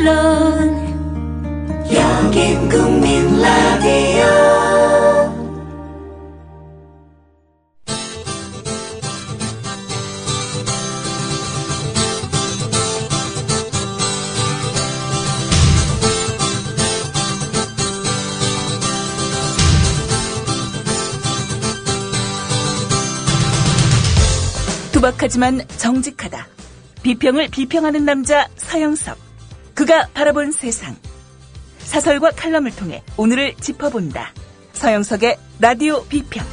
물론 여긴 국민 라디오. 투박하지만 정직하다. 비평을 비평하는 남자 서영석. 그가 바라본 세상. 사설과 칼럼을 통해 오늘을 짚어본다. 서영석의 라디오 비평.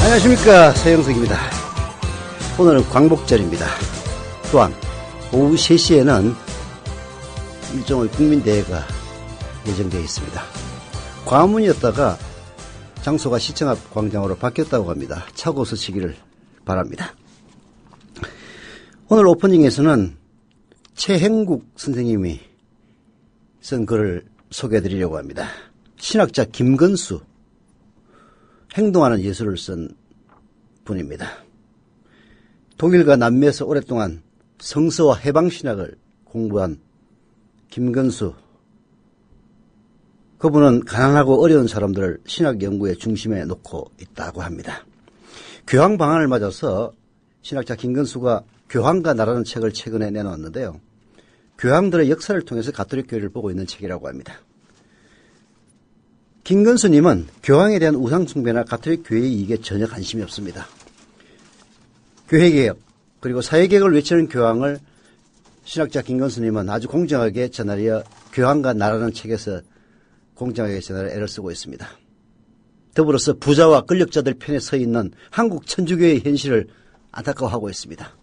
안녕하십니까, 서영석입니다. 오늘은 광복절입니다. 또한 오후 3시에는 일종의 국민대회가 예정되어 있습니다. 광화문이었다가 장소가 시청 앞 광장으로 바뀌었다고 합니다. 착오 서치기를 바랍니다. 오늘 오프닝에서는 최행국 선생님이 쓴 글을 소개해드리려고 합니다. 신학자 김건수, 행동하는 예술을 쓴 분입니다. 독일과 남미에서 오랫동안 성서와 해방신학을 공부한 김건수, 그분은 가난하고 어려운 사람들을 신학 연구의 중심에 놓고 있다고 합니다. 교황 방한을 맞아서 신학자 김건수가 교황과 나라는 책을 최근에 내놓았는데요. 교황들의 역사를 통해서 가톨릭 교회를 보고 있는 책이라고 합니다. 김건수님은 교황에 대한 우상숭배나 가톨릭 교회의 이익에 전혀 관심이 없습니다. 교회개혁 그리고 사회개혁을 외치는 교황을 신학자 김건수님은 아주 공정하게 전하려 교황과 나라는 책에서 공정하게 전하려 애를 쓰고 있습니다. 더불어서 부자와 권력자들 편에 서 있는 한국 천주교의 현실을 안타까워하고 있습니다.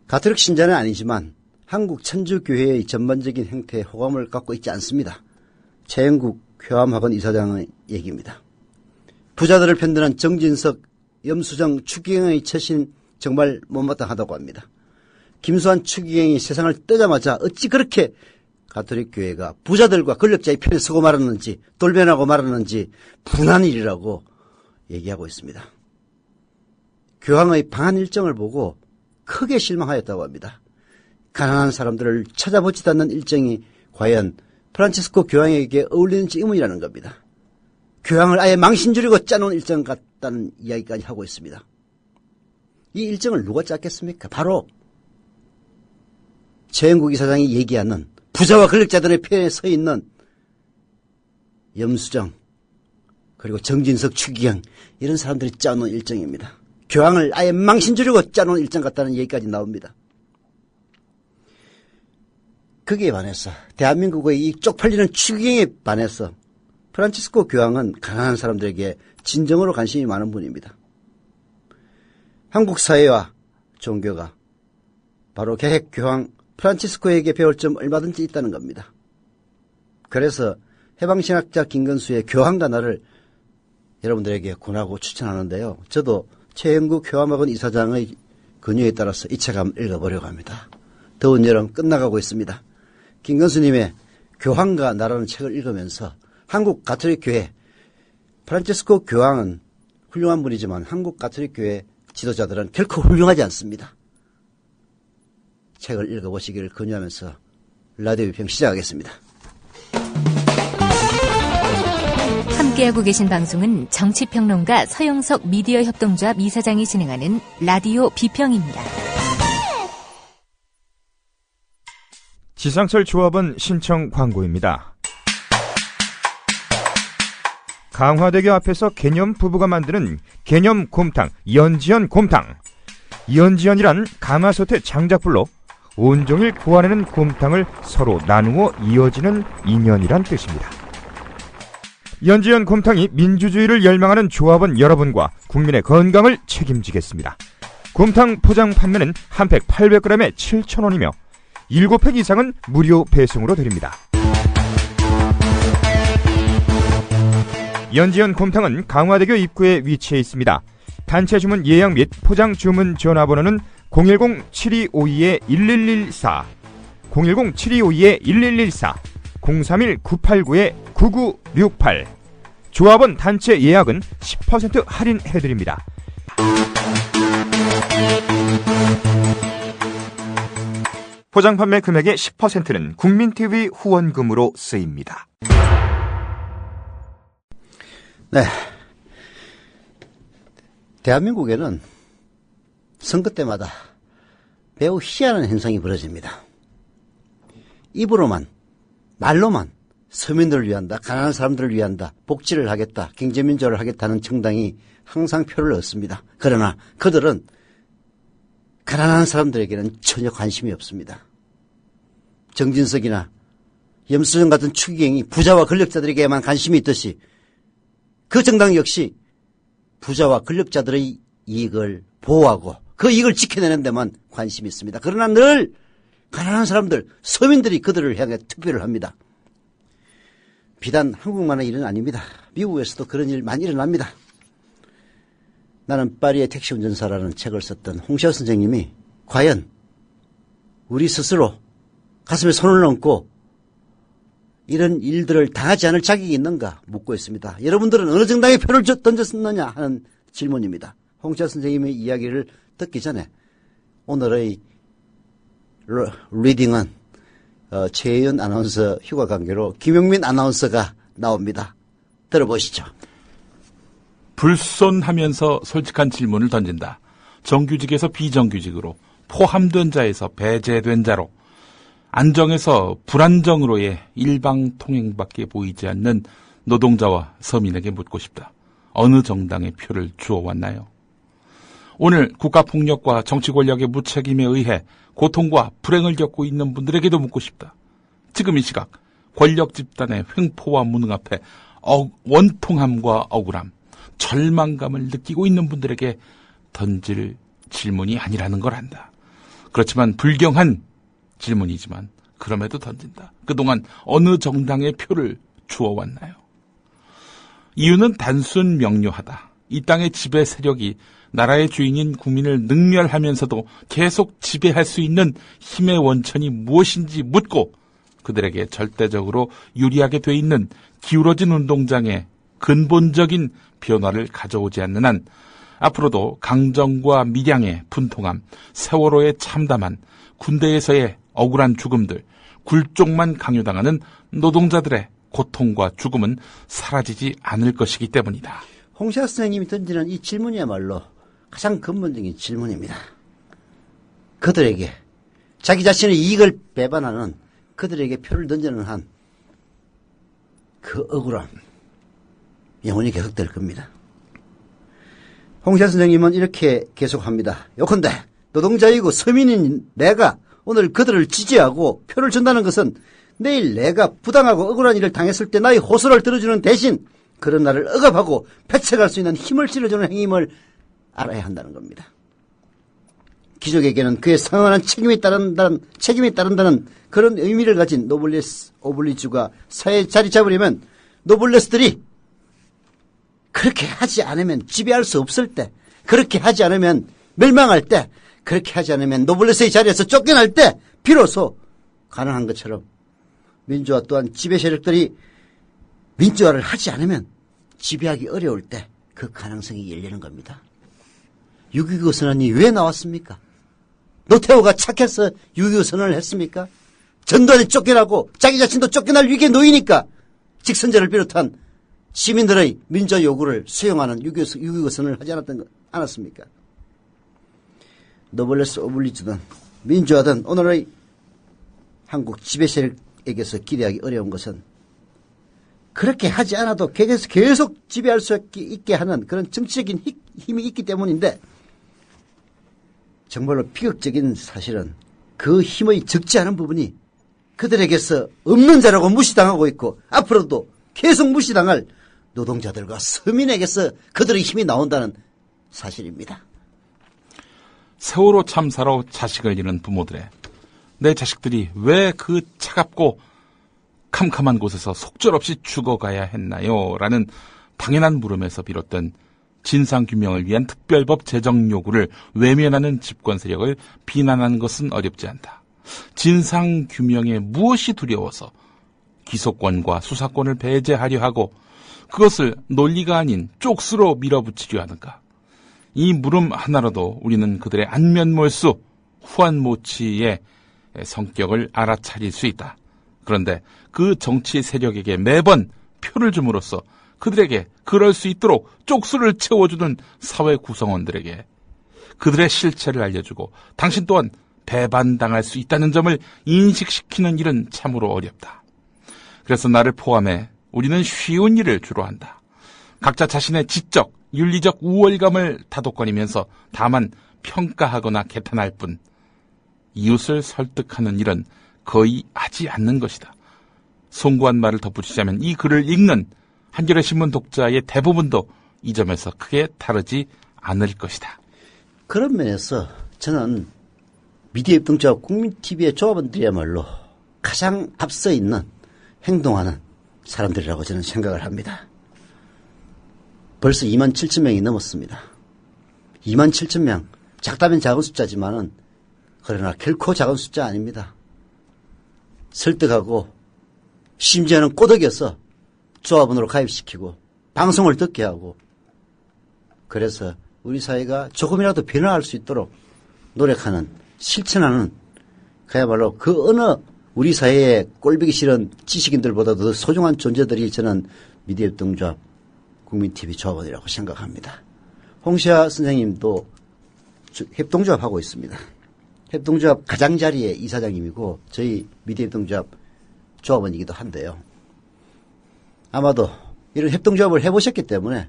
가톨릭 신자는 아니지만 한국 천주교회의 전반적인 행태에 호감을 갖고 있지 않습니다. 최영국 교암학원 이사장의 얘기입니다. 부자들을 편드는 정진석, 염수정, 추기경의 처신 정말 못마땅하다고 합니다. 김수환, 추기경이 세상을 뜨자마자 어찌 그렇게 가톨릭 교회가 부자들과 권력자의 편에 서고 말았는지, 돌변하고 말았는지 분한 일이라고 얘기하고 있습니다. 교황의 방한 일정을 보고 크게 실망하였다고 합니다. 가난한 사람들을 찾아보지도 않는 일정이 과연 프란치스코 교황에게 어울리는지 의문이라는 겁니다. 교황을 아예 망신주려고 짜놓은 일정 같다는 이야기까지 하고 있습니다. 이 일정을 누가 짰겠습니까? 바로 최영국 이사장이 얘기하는 부자와 권력자들의 편에 서 있는 염수정 그리고 정진석, 추기경 이런 사람들이 짜놓은 일정입니다. 교황을 아예 망신주려고 짜놓은 일정 같다는 얘기까지 나옵니다. 거기에 반해서 대한민국의 이 쪽팔리는 추기경에 반해서 프란치스코 교황은 가난한 사람들에게 진정으로 관심이 많은 분입니다. 한국 사회와 종교가 바로 개혁 교황 프란치스코에게 배울 점 얼마든지 있다는 겁니다. 그래서 해방신학자 김건수의 교황과 나를 여러분들에게 권하고 추천하는데요. 저도 최영국 교암학원 이사장의 권유에 따라서 이 책 한번 읽어보려고 합니다. 더운 여름 끝나가고 있습니다. 김건수님의 교황과 나라는 책을 읽으면서 한국 가톨릭 교회, 프란치스코 교황은 훌륭한 분이지만 한국 가톨릭 교회 지도자들은 결코 훌륭하지 않습니다. 책을 읽어보시기를 권유하면서 라디오 비평 시작하겠습니다. 함께하고 계신 방송은 정치평론가 서영석 미디어 협동조합 이사장이 진행하는 라디오 비평입니다. 지상철 조합원 신청 광고입니다. 강화대교 앞에서 개념 부부가 만드는 개념 곰탕 연지연 곰탕. 연지연이란 가마솥의 장작불로 온종일 구워내는 곰탕을 서로 나누어 이어지는 인연이란 뜻입니다. 연지연 곰탕이 민주주의를 열망하는 조합원 여러분과 국민의 건강을 책임지겠습니다. 곰탕 포장 판매는 한 팩 800g에 7,000원이며 7팩 이상은 무료 배송으로 드립니다. 연지연 곰탕은 강화대교 입구에 위치해 있습니다. 단체 주문 예약 및 포장 주문 전화번호는 010-7252-1114, 010-7252-1114, 031-989-9968. 조합원 단체 예약은 10% 할인해드립니다. 포장 판매 금액의 10%는 국민TV 후원금으로 쓰입니다. 네. 대한민국에는 선거 때마다 매우 희한한 현상이 벌어집니다. 입으로만, 말로만 서민들을 위한다, 가난한 사람들을 위한다, 복지를 하겠다, 경제민주화를 하겠다는 정당이 항상 표를 얻습니다. 그러나 그들은 가난한 사람들에게는 전혀 관심이 없습니다. 정진석이나 염수정 같은 추기경이 부자와 권력자들에게만 관심이 있듯이 그 정당 역시 부자와 권력자들의 이익을 보호하고 그 이익을 지켜내는 데만 관심이 있습니다. 그러나 늘 가난한 사람들, 서민들이 그들을 향해 투표를 합니다. 비단 한국만의 일은 아닙니다. 미국에서도 그런 일 많이 일어납니다. 나는 파리의 택시 운전사라는 책을 썼던 홍시아 선생님이 과연 우리 스스로 가슴에 손을 얹고 이런 일들을 당하지 않을 자격이 있는가 묻고 있습니다. 여러분들은 어느 정당에 표를 던졌느냐 하는 질문입니다. 홍시아 선생님의 이야기를 듣기 전에 오늘의 리딩은 최혜연 아나운서 휴가 관계로 김용민 아나운서가 나옵니다. 들어보시죠. 불손하면서 솔직한 질문을 던진다. 정규직에서 비정규직으로, 포함된 자에서 배제된 자로, 안정에서 불안정으로의 일방통행밖에 보이지 않는 노동자와 서민에게 묻고 싶다. 어느 정당의 표를 주어왔나요? 오늘 국가폭력과 정치권력의 무책임에 의해 고통과 불행을 겪고 있는 분들에게도 묻고 싶다. 지금 이 시각 권력 집단의 횡포와 무능 앞에 원통함과 억울함, 절망감을 느끼고 있는 분들에게 던질 질문이 아니라는 걸 안다. 그렇지만 불경한 질문이지만 그럼에도 던진다. 그동안 어느 정당의 표를 주어왔나요? 이유는 단순 명료하다. 이 땅의 지배 세력이 나라의 주인인 국민을 능멸하면서도 계속 지배할 수 있는 힘의 원천이 무엇인지 묻고 그들에게 절대적으로 유리하게 돼 있는 기울어진 운동장에 근본적인 변화를 가져오지 않는 한 앞으로도 강정과 밀양의 분통함, 세월호의 참담한, 군대에서의 억울한 죽음들, 굴종만 강요당하는 노동자들의 고통과 죽음은 사라지지 않을 것이기 때문이다. 홍시아 선생님이 던지는 이 질문이야말로 가장 근본적인 질문입니다. 그들에게 자기 자신의 이익을 배반하는 그들에게 표를 던지는 한 그 억울함 영원히 계속될 겁니다. 홍시아 선생님은 이렇게 계속합니다. 요컨대 노동자이고 서민인 내가 오늘 그들을 지지하고 표를 준다는 것은 내일 내가 부당하고 억울한 일을 당했을 때 나의 호소를 들어주는 대신 그런 나를 억압하고 배척할 수 있는 힘을 실어주는 행임을 알아야 한다는 겁니다. 귀족에게는 그의 상응하는 책임이 따른다는 그런 의미를 가진 노블레스 오블리주가 사회에 자리 잡으려면 노블레스들이 그렇게 하지 않으면 지배할 수 없을 때, 그렇게 하지 않으면 멸망할 때, 그렇게 하지 않으면 노블레스의 자리에서 쫓겨날 때 비로소 가능한 것처럼 민주화 또한 지배 세력들이 민주화를 하지 않으면 지배하기 어려울 때 그 가능성이 열리는 겁니다. 6.29 선언이 왜 나왔습니까? 노태우가 착해서 6.29 선언을 했습니까? 전두환이 쫓겨나고 자기 자신도 쫓겨날 위기에 놓이니까 직선제를 비롯한 시민들의 민주화 요구를 수용하는 6.29 선언을 하지 않았습니까? 노블레스 오블리주든 민주화든 오늘의 한국 지배 세력에게서 기대하기 어려운 것은 그렇게 하지 않아도 계속 지배할 수 있게 하는 그런 정치적인 힘이 있기 때문인데 정말로 비극적인 사실은 그 힘의 적지 않은 부분이 그들에게서 없는 자라고 무시당하고 있고 앞으로도 계속 무시당할 노동자들과 서민에게서 그들의 힘이 나온다는 사실입니다. 세월호 참사로 자식을 잃은 부모들의 내 자식들이 왜 그 차갑고 캄캄한 곳에서 속절없이 죽어가야 했나요? 라는 당연한 물음에서 비롯된 진상규명을 위한 특별법 제정 요구를 외면하는 집권 세력을 비난하는 것은 어렵지 않다. 진상규명에 무엇이 두려워서 기소권과 수사권을 배제하려 하고 그것을 논리가 아닌 쪽수로 밀어붙이려 하는가. 이 물음 하나로도 우리는 그들의 안면몰수 후안모치의 성격을 알아차릴 수 있다. 그런데 그 정치 세력에게 매번 표를 줌으로써 그들에게 그럴 수 있도록 쪽수를 채워주는 사회 구성원들에게 그들의 실체를 알려주고 당신 또한 배반당할 수 있다는 점을 인식시키는 일은 참으로 어렵다. 그래서 나를 포함해 우리는 쉬운 일을 주로 한다. 각자 자신의 지적, 윤리적 우월감을 다독거리면서 다만 평가하거나 개탄할 뿐 이웃을 설득하는 일은 거의 하지 않는 것이다. 송구한 말을 덧붙이자면 이 글을 읽는 한겨레 신문 독자의 대부분도 이 점에서 크게 다르지 않을 것이다. 그런 면에서 저는 미디어 협동조합 국민TV의 조합원들이야말로 가장 앞서 있는 행동하는 사람들이라고 저는 생각을 합니다. 벌써 27,000명이 넘었습니다. 27,000명, 작다면 작은 숫자지만은 그러나 결코 작은 숫자 아닙니다. 설득하고 심지어는 꼬덕여서 조합원으로 가입시키고 방송을 듣게 하고 그래서 우리 사회가 조금이라도 변화할 수 있도록 노력하는 실천하는 그야말로 그 어느 우리 사회에 꼴보기 싫은 지식인들보다도 더 소중한 존재들이 저는 미디어 협동조합 국민TV 조합원이라고 생각합니다. 홍시아 선생님도 협동조합 하고 있습니다. 협동조합 가장자리의 이사장님이고 저희 미디어 협동조합 조합원이기도 한데요. 아마도 이런 협동조합을 해보셨기 때문에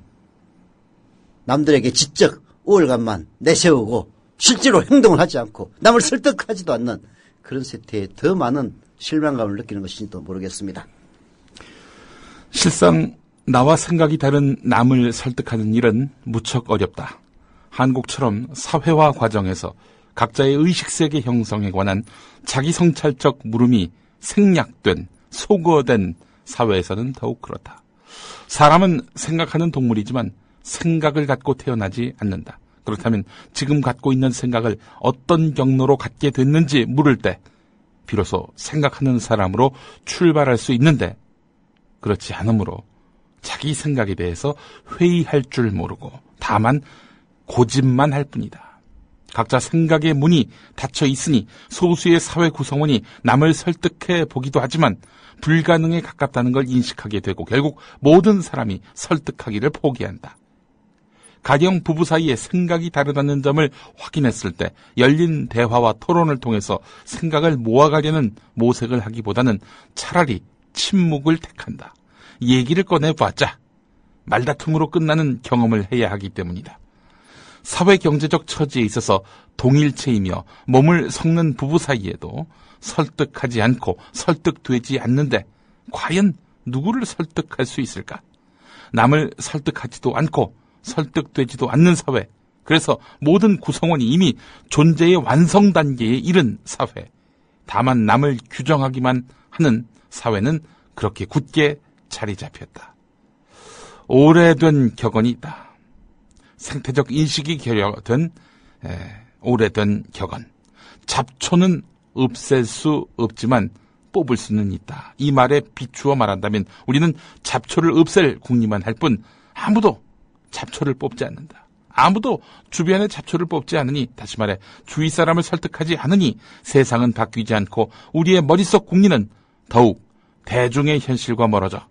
남들에게 지적 우월감만 내세우고 실제로 행동을 하지 않고 남을 설득하지도 않는 그런 세태에 더 많은 실망감을 느끼는 것인지도 모르겠습니다. 실상 나와 생각이 다른 남을 설득하는 일은 무척 어렵다. 한국처럼 사회화 과정에서 각자의 의식세계 형성에 관한 자기성찰적 물음이 생략된, 소거된 사회에서는 더욱 그렇다. 사람은 생각하는 동물이지만 생각을 갖고 태어나지 않는다. 그렇다면 지금 갖고 있는 생각을 어떤 경로로 갖게 됐는지 물을 때 비로소 생각하는 사람으로 출발할 수 있는데 그렇지 않으므로 자기 생각에 대해서 회의할 줄 모르고 다만 고집만 할 뿐이다. 각자 생각의 문이 닫혀 있으니 소수의 사회 구성원이 남을 설득해 보기도 하지만 불가능에 가깝다는 걸 인식하게 되고 결국 모든 사람이 설득하기를 포기한다. 가령 부부 사이에 생각이 다르다는 점을 확인했을 때 열린 대화와 토론을 통해서 생각을 모아가려는 모색을 하기보다는 차라리 침묵을 택한다. 얘기를 꺼내봤자 말다툼으로 끝나는 경험을 해야 하기 때문이다. 사회 경제적 처지에 있어서 동일체이며 몸을 섞는 부부 사이에도 설득하지 않고 설득되지 않는데 과연 누구를 설득할 수 있을까? 남을 설득하지도 않고 설득되지도 않는 사회. 그래서 모든 구성원이 이미 존재의 완성 단계에 이른 사회. 다만 남을 규정하기만 하는 사회는 그렇게 굳게 자리 잡혔다. 오래된 격언이 있다. 생태적 인식이 결여된 오래된 격언. 잡초는 없앨 수 없지만 뽑을 수는 있다. 이 말에 비추어 말한다면 우리는 잡초를 없앨 궁리만 할 뿐 아무도 잡초를 뽑지 않는다. 아무도 주변의 잡초를 뽑지 않으니 다시 말해 주위 사람을 설득하지 않으니 세상은 바뀌지 않고 우리의 머릿속 궁리는 더욱 대중의 현실과 멀어져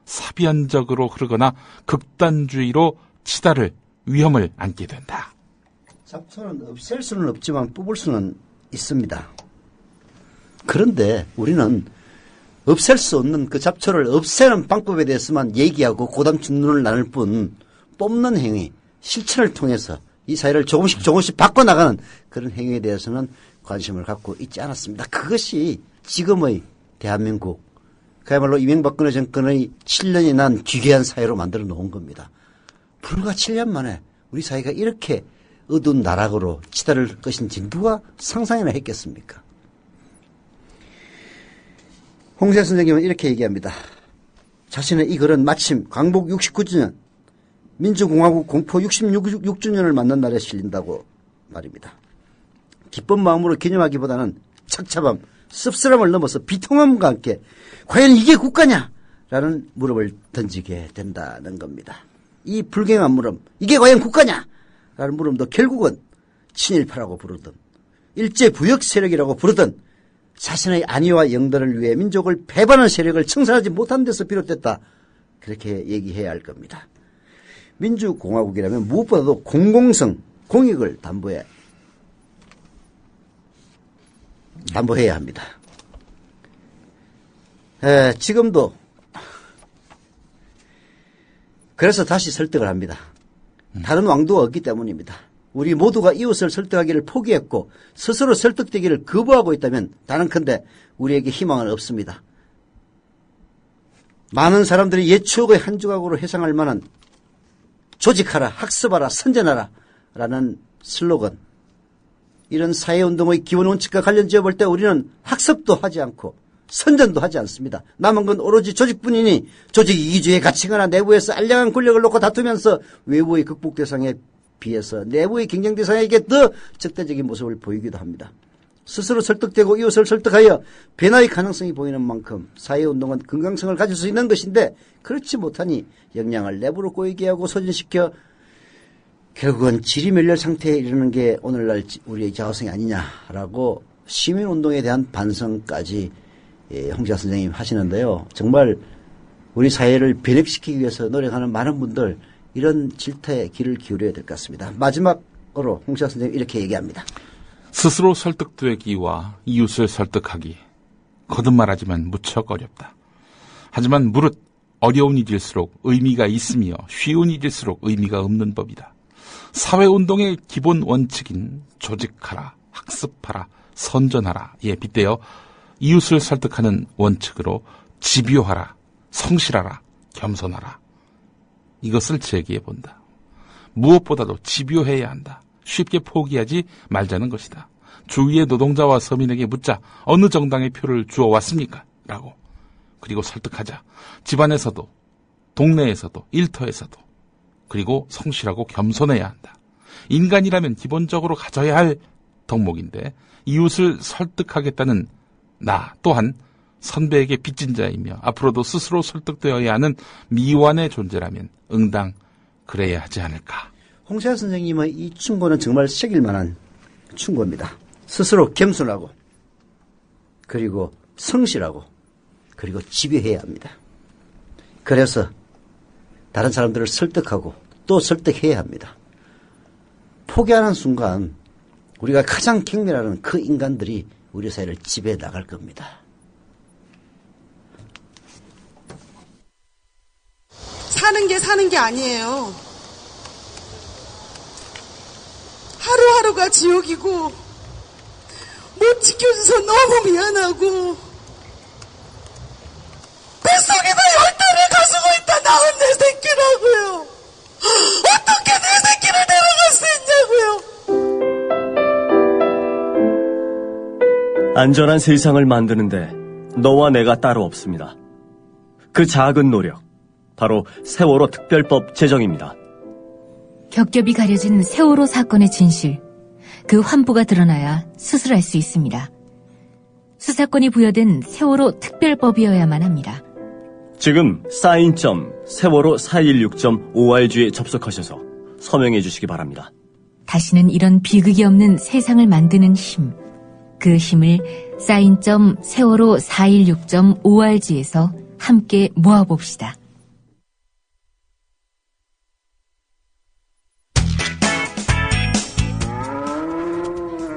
사변적으로 흐르거나 극단주의로 치달을 위험을 안게 된다. 잡초는 없앨 수는 없지만 뽑을 수는 있습니다. 그런데 우리는 없앨 수 없는 그 잡초를 없애는 방법에 대해서만 얘기하고 고담친 눈을 나눌 뿐 뽑는 행위, 실천을 통해서 이 사회를 조금씩 바꿔나가는 그런 행위에 대해서는 관심을 갖고 있지 않았습니다. 그것이 지금의 대한민국, 그야말로 이명박근혜 정권의 7년이 난 기괴한 사회로 만들어 놓은 겁니다. 불과 7년 만에 우리 사회가 이렇게 어두운 나락으로 치달을 것인지 누가 상상이나 했겠습니까? 홍세 선생님은 이렇게 얘기합니다. 자신의 이 글은 마침 광복 69주년 민주공화국 공포 66주년을 맞는 날에 실린다고 말입니다. 기쁜 마음으로 기념하기보다는 착잡함, 씁쓸함을 넘어서 비통함과 함께 과연 이게 국가냐? 라는 물음을 던지게 된다는 겁니다. 이 불경한 물음, 이게 과연 국가냐? 라는 물음도 결국은 친일파라고 부르든 일제부역 세력이라고 부르든 자신의 안위와 영달을 위해 민족을 배반하는 세력을 청산하지 못한 데서 비롯됐다. 그렇게 얘기해야 할 겁니다. 민주공화국이라면 무엇보다도 공공성, 공익을 담보해야 합니다. 지금도 그래서 다시 설득을 합니다. 다른 왕도가 없기 때문입니다. 우리 모두가 이웃을 설득하기를 포기했고 스스로 설득되기를 거부하고 있다면 단언컨대 우리에게 희망은 없습니다. 많은 사람들이 옛 추억의 한 조각으로 회상할 만한 조직하라, 학습하라, 선전하라 라는 슬로건, 이런 사회운동의 기본 원칙과 관련 지어볼 때 우리는 학습도 하지 않고 선전도 하지 않습니다. 남은 건 오로지 조직뿐이니 조직 이기주의에 갇히거나 내부에서 알량한 권력을 놓고 다투면서 외부의 극복 대상에 비해서 내부의 경쟁 대상에게 더 적대적인 모습을 보이기도 합니다. 스스로 설득되고 이웃을 설득하여 변화의 가능성이 보이는 만큼 사회운동은 건강성을 가질 수 있는 것인데 그렇지 못하니 역량을 내부로 꼬이게 하고 소진시켜 결국은 지리멸렬 상태에 이르는 게 오늘날 우리의 자화성이 아니냐라고 시민운동에 대한 반성까지 홍시아 선생님 하시는데요. 정말 우리 사회를 변혁시키기 위해서 노력하는 많은 분들 이런 질타에 귀를 기울여야 될 것 같습니다. 마지막으로 홍시아 선생님이 이렇게 얘기합니다. 스스로 설득되기와 이웃을 설득하기, 거듭말하지만 무척 어렵다. 하지만 무릇 어려운 일일수록 의미가 있으며 쉬운 일일수록 의미가 없는 법이다. 사회운동의 기본 원칙인 조직하라, 학습하라, 선전하라에 빗대어 이웃을 설득하는 원칙으로 집요하라, 성실하라, 겸손하라. 이것을 제기해 본다. 무엇보다도 집요해야 한다. 쉽게 포기하지 말자는 것이다. 주위의 노동자와 서민에게 묻자 어느 정당의 표를 주어왔습니까? 라고. 그리고 설득하자. 집안에서도, 동네에서도, 일터에서도. 그리고 성실하고 겸손해야 한다. 인간이라면 기본적으로 가져야 할 덕목인데 이웃을 설득하겠다는 나 또한 선배에게 빚진 자이며 앞으로도 스스로 설득되어야 하는 미완의 존재라면 응당 그래야 하지 않을까. 홍시아 선생님의 이 충고는 정말 새길 만한 충고입니다. 스스로 겸손하고 그리고 성실하고 그리고 집요해야 합니다. 그래서 다른 사람들을 설득하고 또 설득해야 합니다. 포기하는 순간 우리가 가장 경멸하는 그 인간들이 우리 사회를 지배해 나갈 겁니다. 사는 게 아니에요. 하루하루가 지옥이고 못 지켜줘서 너무 미안하고 뱃속에다 10달을 가지고 있다 낳은 내 새끼라고요. 어떻게 내 새끼를 데려갈 수 있냐고요. 안전한 세상을 만드는데 너와 내가 따로 없습니다. 그 작은 노력, 바로 세월호 특별법 제정입니다. 겹겹이 가려진 세월호 사건의 진실, 그 환부가 드러나야 수술할 수 있습니다. 수사권이 부여된 세월호 특별법이어야만 합니다. 지금 사인.세월호416.org에 접속하셔서 서명해 주시기 바랍니다. 다시는 이런 비극이 없는 세상을 만드는 힘, 그 힘을 사인.세월호416.org에서 함께 모아봅시다.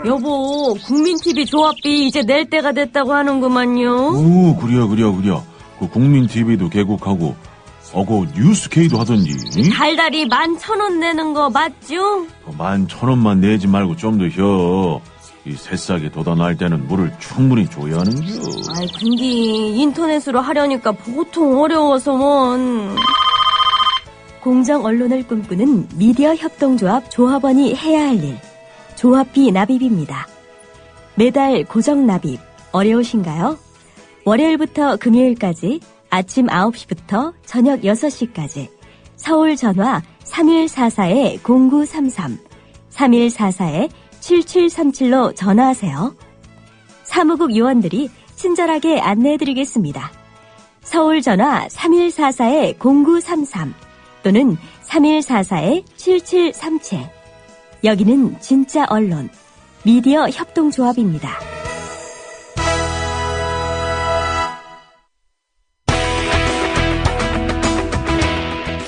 여보, 국민TV 조합비 이제 낼 때가 됐다고 하는구만요. 오, 그려. 그 국민TV도 개국하고, 그 뉴스K도 하던지. 달달이 11,000원 내는 거 맞죠? 11,000원만 내지 말고 좀 더 혀. 이 새싹에 돋아날 때는 물을 충분히 줘야 하는겨. 아이, 근데 인터넷으로 하려니까 보통 어려워서 뭔. 공정 언론을 꿈꾸는 미디어 협동조합 조합원이 해야 할 일. 조합비 납입입니다. 매달 고정 납입 어려우신가요? 월요일부터 금요일까지 아침 9시부터 저녁 6시까지 서울 전화 3144-0933, 3144-7737로 전화하세요. 사무국 요원들이 친절하게 안내해드리겠습니다. 서울 전화 3144-0933 또는 3144-7737. 여기는 진짜 언론, 미디어 협동조합입니다.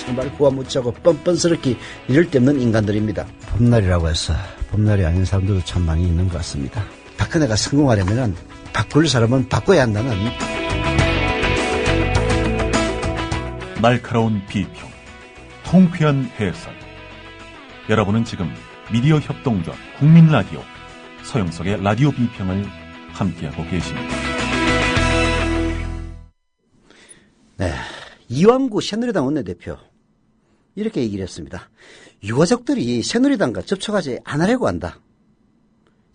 정말 후화무치하고 뻔뻔스럽게 이럴 데 없는 인간들입니다. 봄날이라고 해서 봄날이 아닌 사람들도 참 많이 있는 것 같습니다. 박근혜가 성공하려면 바꿀 사람은 바꿔야 한다는 날카로운 비평, 통쾌한 해설. 여러분은 지금 미디어 협동조합 국민라디오 서영석의 라디오 비평을 함께하고 계십니다. 네, 이완구 새누리당 원내대표 이렇게 얘기를 했습니다. 유가족들이 새누리당과 접촉하지 않으려고 한다.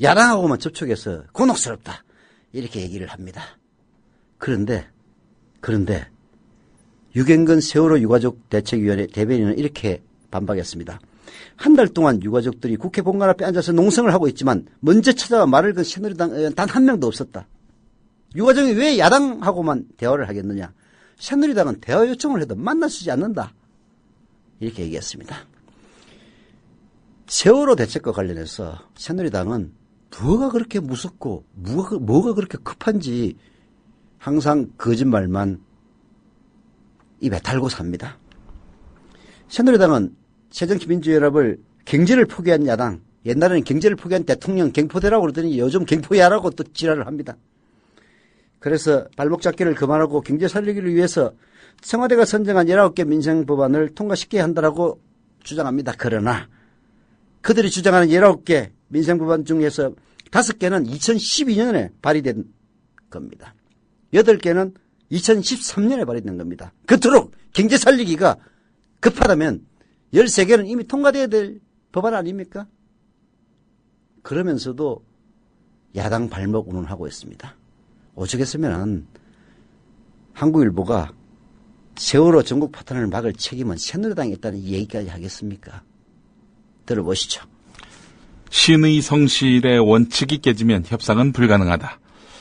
야당하고만 접촉해서 곤혹스럽다. 이렇게 얘기를 합니다. 그런데 유경근 세월호 유가족 대책위원회 대변인은 이렇게 반박했습니다. 한 달 동안 유가족들이 국회 본관 앞에 앉아서 농성을 하고 있지만 먼저 찾아와 말을 건 새누리당 의원 단 한 명도 없었다. 유가족이 왜 야당하고만 대화를 하겠느냐. 새누리당은 대화 요청을 해도 만나주지 않는다. 이렇게 얘기했습니다. 세월호 대책과 관련해서 새누리당은 뭐가 그렇게 무섭고 뭐가 그렇게 급한지 항상 거짓말만 입에 달고 삽니다. 새누리당은 새정치민주연합을 경제를 포기한 야당, 옛날에는 경제를 포기한 대통령 갱포대라고 그러더니 요즘 갱포야라고 또 지랄을 합니다. 그래서 발목 잡기를 그만하고 경제 살리기를 위해서 청와대가 선정한 19개 민생법안을 통과시켜야 한다라고 주장합니다. 그러나 그들이 주장하는 19개 민생법안 중에서 5개는 2012년에 발의된 겁니다. 8개는 2013년에 발의된 겁니다. 그토록 경제 살리기가 급하다면 13개는 이미 통과돼야 될 법안 아닙니까? 그러면서도 야당 발목 운운하고 있습니다. 오죽했으면 한국일보가 세월호 전국 파탄을 막을 책임은 새누리당에 있다는 얘기까지 하겠습니까? 들어보시죠. 신의 성실의 원칙이 깨지면 협상은 불가능하다.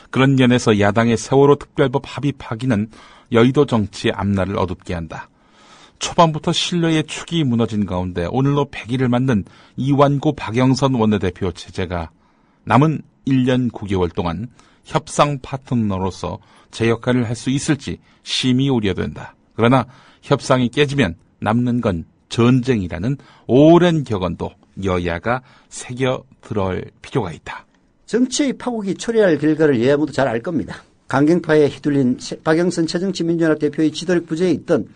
그런 면에서 야당의 세월호 특별법 합의 파기는 여의도 정치의 앞날을 어둡게 한다. 초반부터 신뢰의 축이 무너진 가운데 오늘로 100일을 맞는 이완구 박영선 원내대표 체제가 남은 1년 9개월 동안 협상 파트너로서 제 역할을 할 수 있을지 심히 우려된다. 그러나 협상이 깨지면 남는 건 전쟁이라는 오랜 격언도 여야가 새겨 들어올 필요가 있다. 정치의 파국이 초래할 결과를 여야 모두 잘 알 겁니다. 강경파에 휘둘린 박영선 새정치민주연합 대표의 지도력 부재에 있던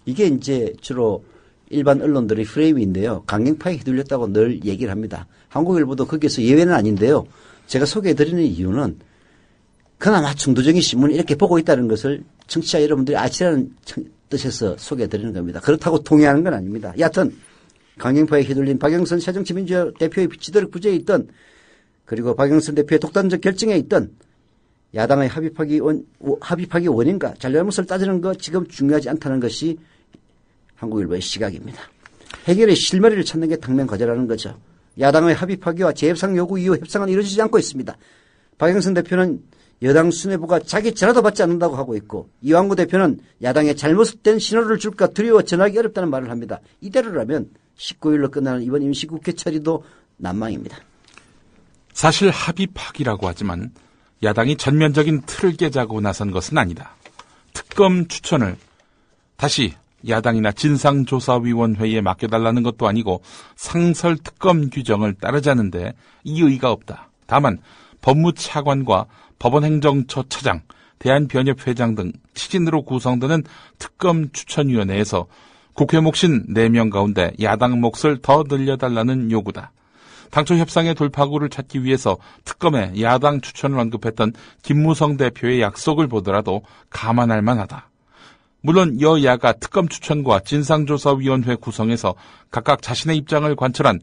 이게 이제 주로 일반 언론들의 프레임인데요. 강경파에 휘둘렸다고 늘 얘기를 합니다. 한국일보도 거기에서 예외는 아닌데요. 제가 소개해드리는 이유는 그나마 중도적인 신문을 이렇게 보고 있다는 것을 청취자 여러분들이 아시라는 뜻에서 소개해드리는 겁니다. 그렇다고 동의하는 건 아닙니다. 여하튼 강경파에 휘둘린 박영선 새정치민주연합 대표의 지도력 부재에 있던 그리고 박영선 대표의 독단적 결정에 있던 야당의 합의파기 원인과 잘잘못을 따지는 것 지금 중요하지 않다는 것이 한국일보의 시각입니다. 해결의 실마리를 찾는 게 당면 과제라는 거죠. 야당의 합의파기와 재협상 요구 이후 협상은 이루어지지 않고 있습니다. 박영선 대표는 여당 수뇌부가 자기 전화도 받지 않는다고 하고 있고 이완구 대표는 야당에 잘못된 신호를 줄까 두려워 전하기 어렵다는 말을 합니다. 이대로라면 19일로 끝나는 이번 임시국회 처리도 난망입니다. 사실 합의 파기라고 하지만 야당이 전면적인 틀을 깨자고 나선 것은 아니다. 특검 추천을 다시 야당이나 진상조사위원회에 맡겨달라는 것도 아니고 상설 특검 규정을 따르자는데 이의가 없다. 다만 법무차관과 법원행정처처장, 대한변협회장 등 치진으로 구성되는 특검 추천위원회에서 국회 몫인 4명 가운데 야당 몫을 더 늘려달라는 요구다. 당초 협상의 돌파구를 찾기 위해서 특검에 야당 추천을 언급했던 김무성 대표의 약속을 보더라도 감안할 만하다. 물론 여야가 특검 추천과 진상조사위원회 구성에서 각각 자신의 입장을 관철한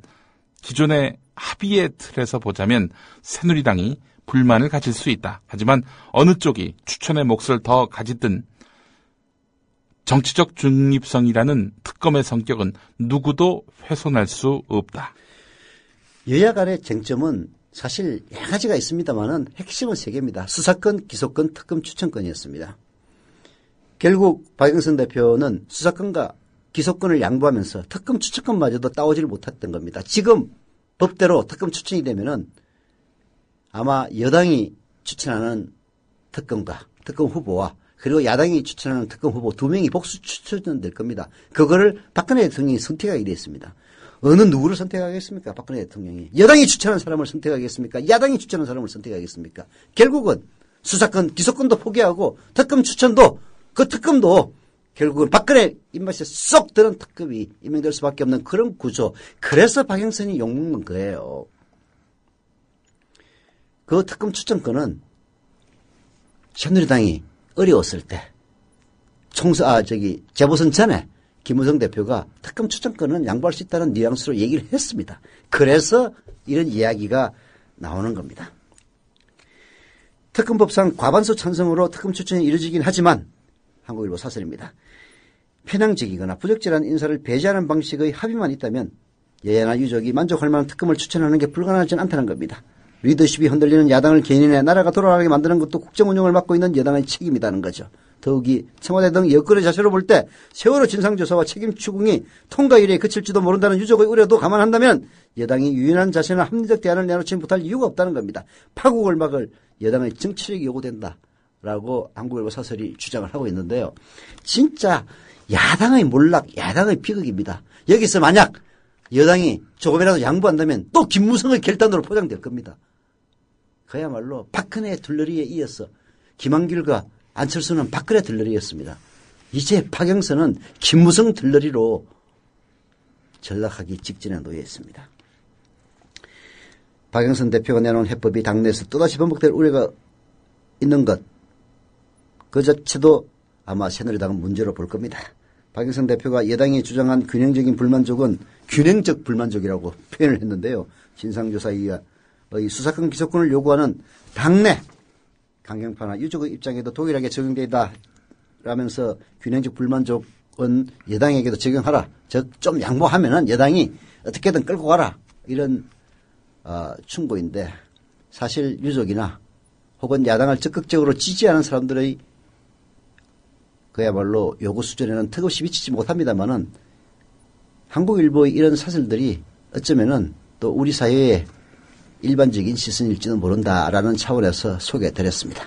기존의 합의의 틀에서 보자면 새누리당이 불만을 가질 수 있다. 하지만 어느 쪽이 추천의 몫을 더 가지든 정치적 중립성이라는 특검의 성격은 누구도 훼손할 수 없다. 여야 간의 쟁점은 사실 여러 가지가 있습니다만은 핵심은 세 개입니다. 수사권, 기소권, 특검 추천권이었습니다. 결국 박영선 대표는 수사권과 기소권을 양보하면서 특검 추천권마저도 따오지를 못했던 겁니다. 지금 법대로 특검 추천이 되면은 아마 여당이 추천하는 특검과 특검 후보와 그리고 야당이 추천하는 특검 후보 두 명이 복수 추천될 겁니다. 그거를 박근혜 대통령이 선택하게 됐습니다. 어느 누구를 선택하겠습니까? 박근혜 대통령이. 여당이 추천한 사람을 선택하겠습니까? 야당이 추천한 사람을 선택하겠습니까? 결국은 수사권, 기소권도 포기하고 특검 추천도 그 특검도 결국은 박근혜 입맛에 쏙 드는 특검이 임명될 수밖에 없는 그런 구조. 그래서 박영선이 욕먹는 거예요. 그 특검 추천권은 새누리당이 어려웠을 때 재보선 전에 김무성 대표가 특검 추천권은 양보할 수 있다는 뉘앙스로 얘기를 했습니다. 그래서 이런 이야기가 나오는 겁니다. 특검법상 과반수 찬성으로 특검 추천이 이루어지긴 하지만 한국일보 사설입니다. 편향적이거나 부적절한 인사를 배제하는 방식의 합의만 있다면 여야나 유족이 만족할 만한 특검을 추천하는 게 불가능하지는 않다는 겁니다. 리더십이 흔들리는 야당을 견인해 나라가 돌아가게 만드는 것도 국정 운영을 맡고 있는 여당의 책임이라는 거죠. 더욱이 청와대 등 여권의 자세로 볼 때 세월호 진상조사와 책임 추궁이 통과일에 그칠지도 모른다는 유족의 우려도 감안한다면 여당이 유연한 자세나 합리적 대안을 내놓지 못할 이유가 없다는 겁니다. 파국을 막을 여당의 정치력이 요구된다라고 한국일보 사설이 주장을 하고 있는데요. 진짜 야당의 몰락, 야당의 비극입니다. 여기서 만약 여당이 조금이라도 양보한다면 또 김무성의 결단으로 포장될 겁니다. 그야말로 박근혜의 둘러리에 이어서 김한길과 안철수는 박근혜 들러리였습니다. 이제 박영선은 김무성 들러리로 전락하기 직전에 놓여 있습니다. 박영선 대표가 내놓은 해법이 당내에서 또다시 반복될 우려가 있는 것, 그 자체도 아마 새누리당은 문제로 볼 겁니다. 박영선 대표가 여당이 주장한 균형적인 불만족은 균형적 불만족이라고 표현을 했는데요. 진상조사위의 수사권 기소권을 요구하는 당내 강경파나 유족의 입장에도 동일하게 적용되다 라면서 균형적 불만족은 여당에게도 적용하라. 즉 좀 양보하면은 여당이 어떻게든 끌고 가라. 이런 충고인데 사실 유족이나 혹은 야당을 적극적으로 지지하는 사람들의 그야말로 요구 수준에는 턱없이 미치지 못합니다만은 한국일보의 이런 사설들이 어쩌면은 또 우리 사회의 일반적인 시선일지는 모른다라는 차원에서 소개해드렸습니다.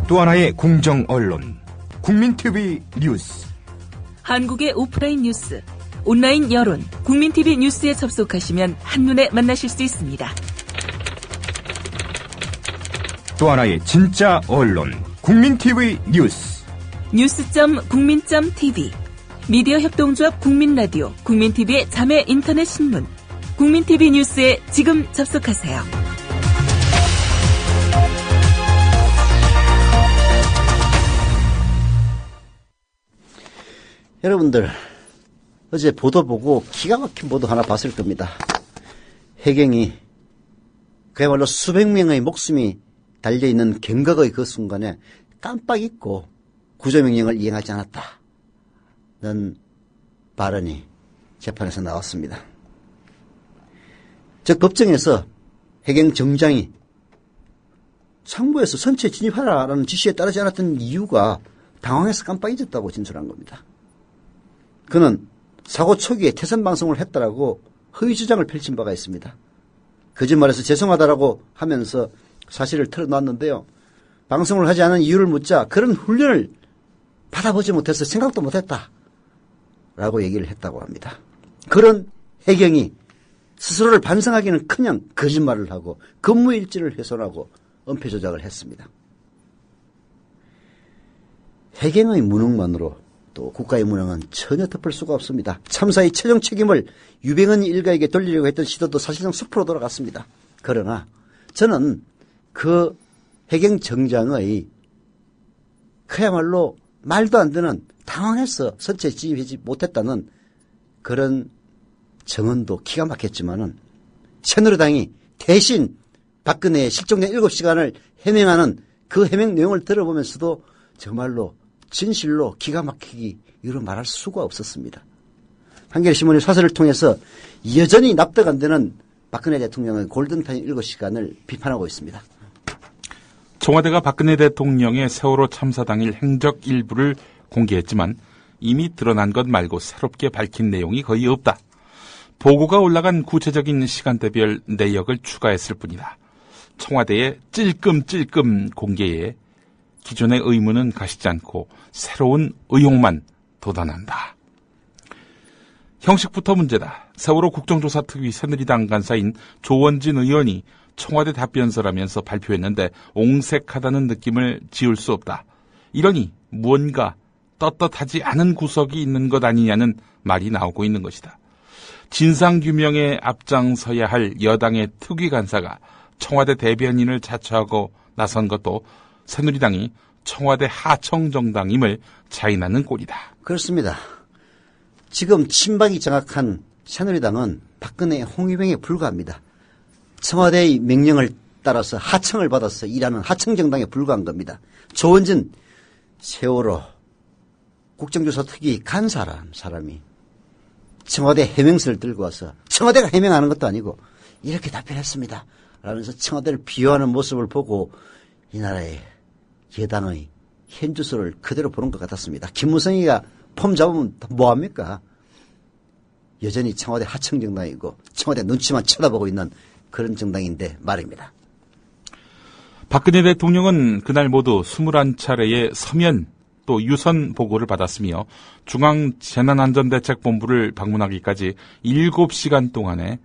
또 하나의 공정 언론, 국민TV 뉴스. 한국의 오프라인 뉴스, 온라인 여론, 국민TV 뉴스에 접속하시면 한눈에 만나실 수 있습니다. 또 하나의 진짜 언론, 국민TV 뉴스. 뉴스.국민.tv, 미디어 협동조합 국민라디오, 국민TV의 자매 인터넷 신문, 국민TV 뉴스에 지금 접속하세요. 여러분들 어제 보도 보고 기가 막힌 보도 하나 봤을 겁니다. 해경이 그야말로 수백 명의 목숨이 달려있는 경각의 그 순간에 깜빡 잊고 구조명령을 이행하지 않았다는 발언이 재판에서 나왔습니다. 즉 법정에서 해경 정장이 상부에서 선체에 진입하라라는 지시에 따르지 않았던 이유가 당황해서 깜빡 잊었다고 진술한 겁니다. 그는 사고 초기에 태선 방송을 했다라고 허위 주장을 펼친 바가 있습니다. 거짓말해서 죄송하다라고 하면서 사실을 털어놨는데요. 방송을 하지 않은 이유를 묻자 그런 훈련을 받아보지 못해서 생각도 못했다라고 얘기를 했다고 합니다. 그런 해경이 스스로를 반성하기는커녕 거짓말을 하고 근무일지를 훼손하고 은폐 조작을 했습니다. 해경의 무능만으로 또 국가의 무능은 전혀 덮을 수가 없습니다. 참사의 최종 책임을 유병헌 일가에게 돌리려고 했던 시도도 사실상 숲으로 돌아갔습니다. 그러나 저는 그 해경 정장의 그야말로 말도 안 되는 당황해서 선체에 진입하지 못했다는 그런 정언도 기가 막혔지만은 새누리당이 대신 박근혜의 실종된 7시간을 해명하는 그 해명 내용을 들어보면서도 정말로 진실로 기가 막히기 이루 말할 수가 없었습니다. 한겨레신문의 사설을 통해서 여전히 납득 안 되는 박근혜 대통령의 골든타임 7시간을 비판하고 있습니다. 청와대가 박근혜 대통령의 세월호 참사 당일 행적 일부를 공개했지만 이미 드러난 것 말고 새롭게 밝힌 내용이 거의 없다. 보고가 올라간 구체적인 시간대별 내역을 추가했을 뿐이다. 청와대의 찔끔찔끔 공개에 기존의 의문은 가시지 않고 새로운 의혹만 돋아난다. 형식부터 문제다. 세월호 국정조사특위 새누리당 간사인 조원진 의원이 청와대 답변서라면서 발표했는데 옹색하다는 느낌을 지울 수 없다. 이러니 무언가 떳떳하지 않은 구석이 있는 것 아니냐는 말이 나오고 있는 것이다. 진상규명에 앞장서야 할 여당의 특위 간사가 청와대 대변인을 자처하고 나선 것도 새누리당이 청와대 하청정당임을 자인하는 꼴이다. 그렇습니다. 지금 친박이 장악한 새누리당은 박근혜의 홍위병에 불과합니다. 청와대의 명령을 따라서 하청을 받아서 일하는 하청정당에 불과한 겁니다. 조원진 세월호 국정조사 특위 간사라는 사람이 청와대 해명서를 들고 와서 청와대가 해명하는 것도 아니고 이렇게 답변했습니다 라면서 청와대를 비호하는 모습을 보고 이 나라의 여당의 현주소를 그대로 보는 것 같았습니다. 김무성이가 폼 잡으면 뭐합니까? 여전히 청와대 하청정당이고 청와대 눈치만 쳐다보고 있는 그런 정당인데 말입니다. 박근혜 대통령은 그날 모두 21차례의 서면 또 유선 보고를 받았으며 중앙재난안전대책본부를 방문하기까지 7시간 동안에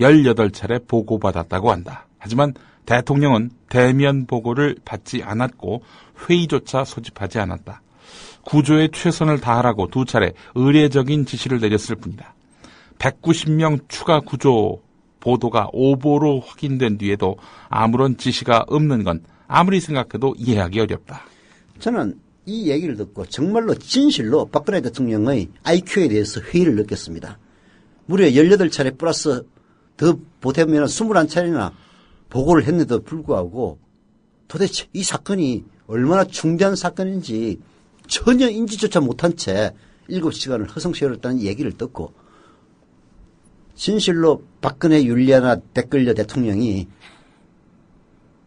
18차례 보고받았다고 한다. 하지만 대통령은 대면 보고를 받지 않았고 회의조차 소집하지 않았다. 구조에 최선을 다하라고 2차례 의례적인 지시를 내렸을 뿐이다. 190명 추가 구조 보도가 오보로 확인된 뒤에도 아무런 지시가 없는 건 아무리 생각해도 이해하기 어렵다. 저는 이 얘기를 듣고 정말로 진실로 박근혜 대통령의 IQ에 대해서 회의를 느꼈습니다. 무려 18차례 플러스 더 보태면 21차례나 보고를 했는데도 불구하고 도대체 이 사건이 얼마나 중대한 사건인지 전혀 인지조차 못한 채 7시간을 허송세월했다는 얘기를 듣고 진실로 박근혜 율리아나 댓글녀 대통령이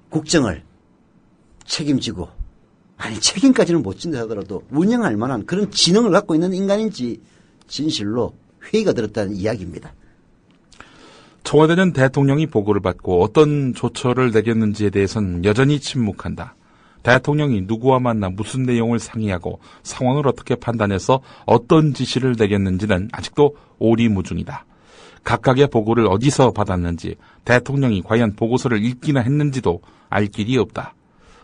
국정을 책임지고 아니 책임까지는 못 진다 하더라도 운영할 만한 그런 지능을 갖고 있는 인간인지 진실로 회의가 들었다는 이야기입니다. 청와대는 대통령이 보고를 받고 어떤 조처를 내렸는지에 대해서는 여전히 침묵한다. 대통령이 누구와 만나 무슨 내용을 상의하고 상황을 어떻게 판단해서 어떤 지시를 내렸는지는 아직도 오리무중이다. 각각의 보고를 어디서 받았는지 대통령이 과연 보고서를 읽기나 했는지도 알 길이 없다.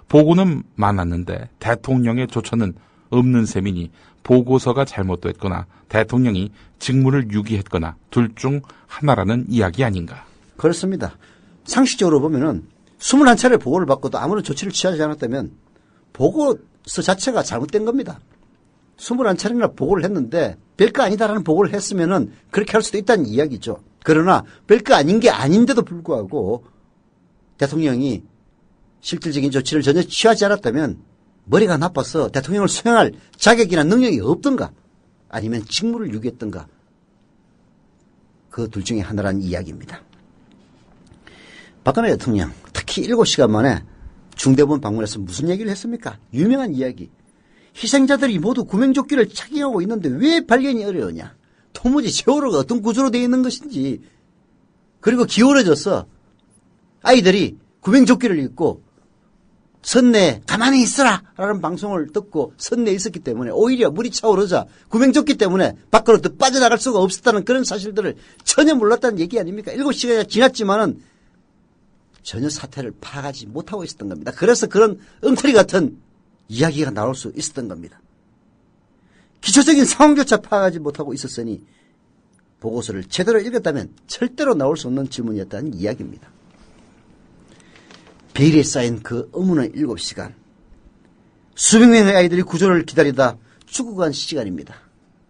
보고는 많았는데 대통령의 조처는 없는 셈이니 보고서가 잘못됐거나 대통령이 직무를 유기했거나 둘 중 하나라는 이야기 아닌가. 그렇습니다. 상식적으로 보면은 21차례 보고를 받고도 아무런 조치를 취하지 않았다면 보고서 자체가 잘못된 겁니다. 21차례나 보고를 했는데 별거 아니다라는 보고를 했으면은 그렇게 할 수도 있다는 이야기죠. 그러나 별거 아닌 게 아닌데도 불구하고 대통령이 실질적인 조치를 전혀 취하지 않았다면 머리가 나빠서 대통령을 수행할 자격이나 능력이 없던가 아니면 직무를 유기했던가 그 둘 중에 하나라는 이야기입니다. 박근혜 대통령 특히 7시간 만에 중대본 방문해서 무슨 얘기를 했습니까? 유명한 이야기. 희생자들이 모두 구명조끼를 착용하고 있는데 왜 발견이 어려우냐. 도무지 세월호가 어떤 구조로 되어 있는 것인지 그리고 기울어져서 아이들이 구명조끼를 입고 선내에 가만히 있어라 라는 방송을 듣고 선내에 있었기 때문에 오히려 물이 차오르자 구명조끼 때문에 밖으로 더 빠져나갈 수가 없었다는 그런 사실들을 전혀 몰랐다는 얘기 아닙니까? 7시간이 지났지만은 전혀 사태를 파악하지 못하고 있었던 겁니다. 그래서 그런 엉터리 같은 이야기가 나올 수 있었던 겁니다. 기초적인 상황조차 파악하지 못하고 있었으니 보고서를 제대로 읽었다면 절대로 나올 수 없는 질문이었다는 이야기입니다. 베일에 쌓인 그 의문의 7시간. 수백 명의 아이들이 구조를 기다리다 죽어간 시간입니다.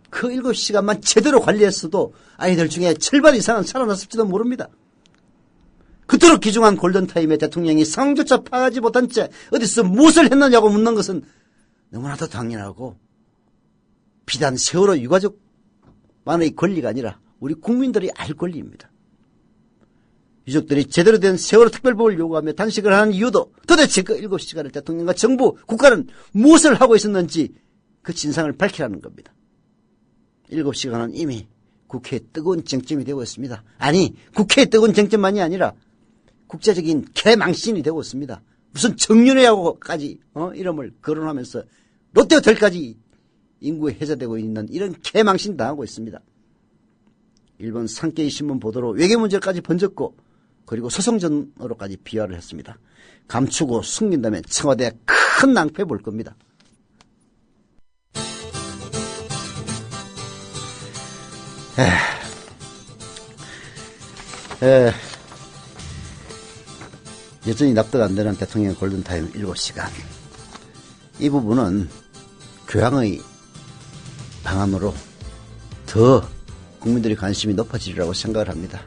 그 7시간만 제대로 관리했어도 아이들 중에 절반 이상은 살아났을지도 모릅니다. 그 그토록 귀중한 골든타임에 대통령이 상조차 파하지 못한 채 어디서 무엇을 했느냐고 묻는 것은 너무나도 당연하고 비단 세월호 유가족만의 권리가 아니라 우리 국민들이 알 권리입니다. 유족들이 제대로 된 세월호 특별법을 요구하며 단식을 하는 이유도 도대체 그 7시간을 대통령과 정부, 국가는 무엇을 하고 있었는지 그 진상을 밝히라는 겁니다. 7시간은 이미 국회의 뜨거운 쟁점이 되고 있습니다. 아니, 국회의 뜨거운 쟁점만이 아니라 국제적인 개망신이 되고 있습니다. 무슨 정윤회하고까지 이름을 거론하면서 롯데호텔까지 인구에 해제되고 있는 이런 개망신 당하고 있습니다. 일본 산케이 신문 보도로 외교 문제까지 번졌고 그리고 소송전으로까지 비화를 했습니다. 감추고 숨긴다면 청와대에 큰 낭패 볼 겁니다. 여전히 납득 안 되는 대통령 골든타임 7시간. 이 부분은 교황의 방안으로 더 국민들의 관심이 높아지리라고 생각을 합니다.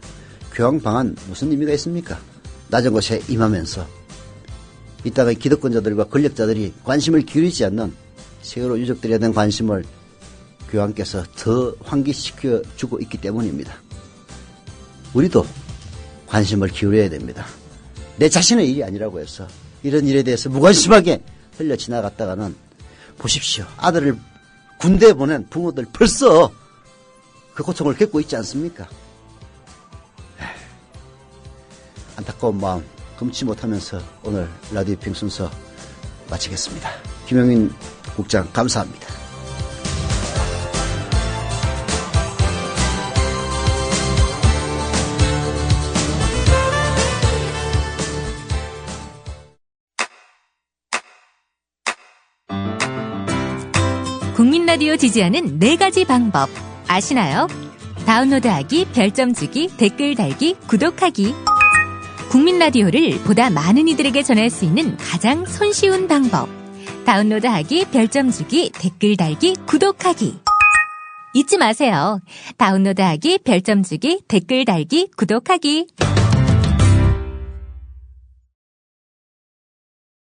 교황 방안 무슨 의미가 있습니까? 낮은 곳에 임하면서 이 땅의 기득권자들과 권력자들이 관심을 기울이지 않는 세월호 유족들에 대한 관심을 교황께서 더 환기시켜주고 있기 때문입니다. 우리도 관심을 기울여야 됩니다. 내 자신의 일이 아니라고 해서 이런 일에 대해서 무관심하게 흘려 지나갔다가는 보십시오. 아들을 군대에 보낸 부모들 벌써 그 고통을 겪고 있지 않습니까? 안타까운 마음 금치 못하면서 오늘 라디오 핑 순서 마치겠습니다. 김영민 국장 감사합니다. 국민 라디오 지지하는 4가지 방법 아시나요? 다운로드하기, 별점 주기, 댓글 달기, 구독하기. 국민 라디오를 보다 많은 이들에게 전할 수 있는 가장 손쉬운 방법. 다운로드하기, 별점 주기, 댓글 달기, 구독하기. 잊지 마세요. 다운로드하기, 별점 주기, 댓글 달기, 구독하기.